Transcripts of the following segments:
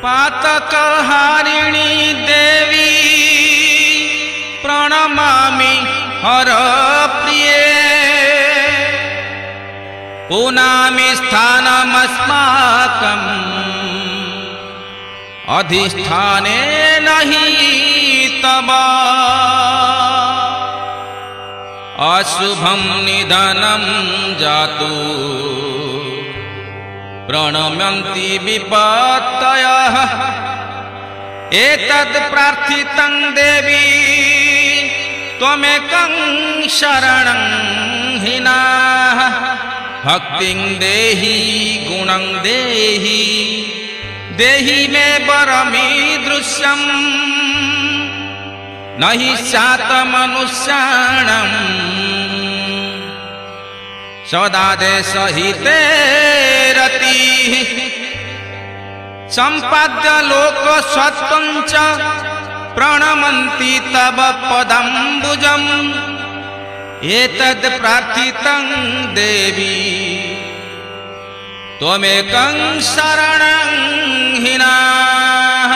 पातक हारिणी देवी प्रणमामि हर प्रिये पुनामि स्थानमस्माकम् अधिष्ठाने नहि तव अशुभं निधनं जातु प्रणम्यन्ति विपत्तयः एतद् प्रार्थितं देवी त्वमेकं शरणं हिनाः भक्तिं देहि गुणं देहि देहि मे वरमीदृश्यम् नहि स्यात् मनुष्याणाम् सदा देशहिते रतिः सम्पाद्य लोकसत्त्वं च प्रणमन्ति तव पदाम्बुजम् एतद् प्रार्थितं देवी त्वमेकं शरणं हिनाः।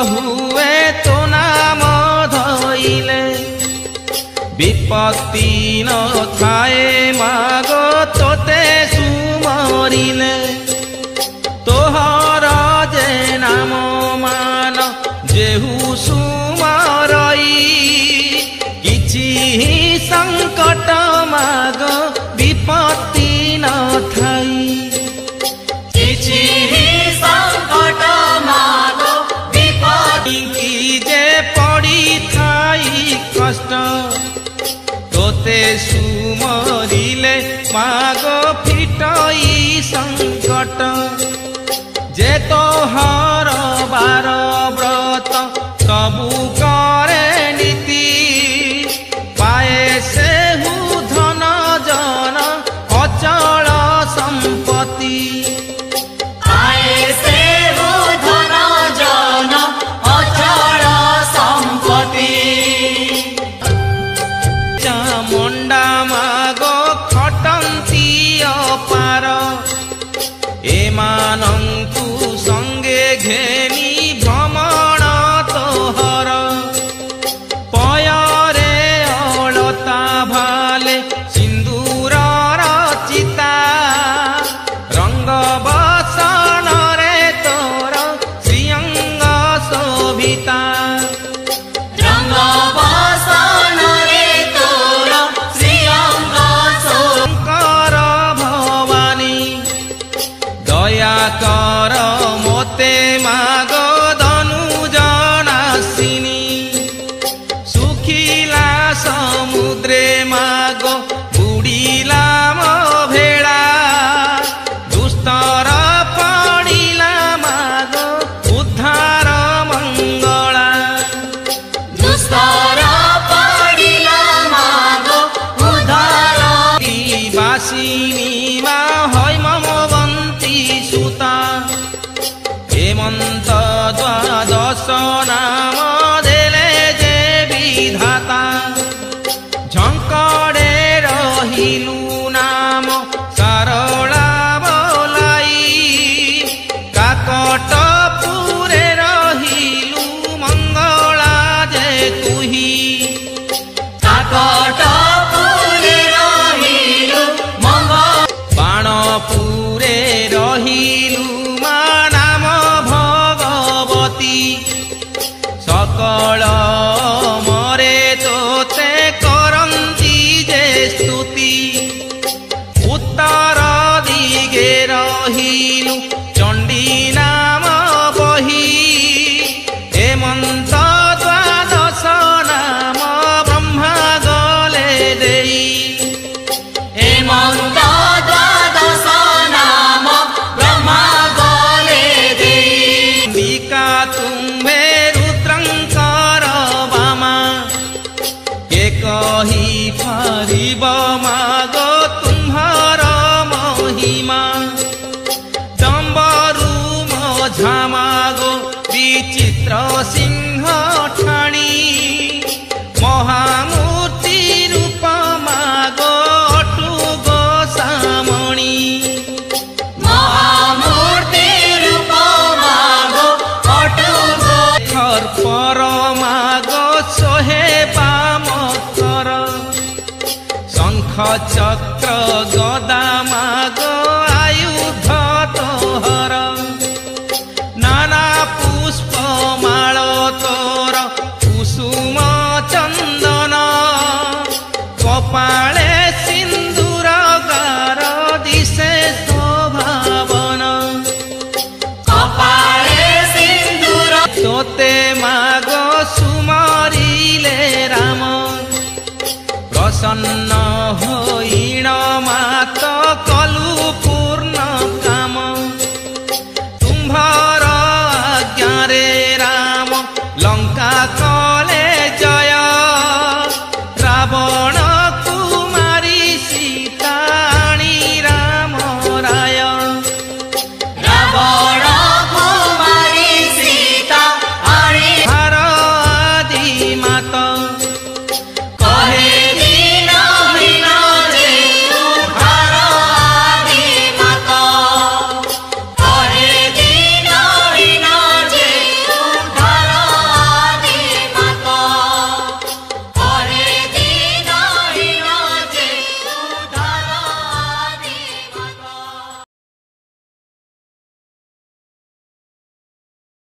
हुए तो नाम धइले विपत्ति न थाए मागो तोते सुमरिले तोहर जे नाम मान जेहु सुमरई किछि संकट मागो विपत्ति न थाई किछि संकट मागो की जे पड़ी थाई कष्ट तोते सुमरिले मागो फिटई संकट जे तोहर बार व्रत सबु करे नीति पाए से हु धन जन अचल संपत्ति चामुंडा मागो खटंती अपार एमानंकु संगे कही पारिब माग तुम्हार महिमा डम्बरू मझा मागो विचित्र सिंह ठाणी महामूर्ति रूप मागो अटुग सामणी महामूर्ति रूप मागो अटुग खर पर मागो सोहे बामकर शंख चक्र गदा मागो आयुध तोहर नाना पुष्प माल तोर कुसुम चंदन कपाळे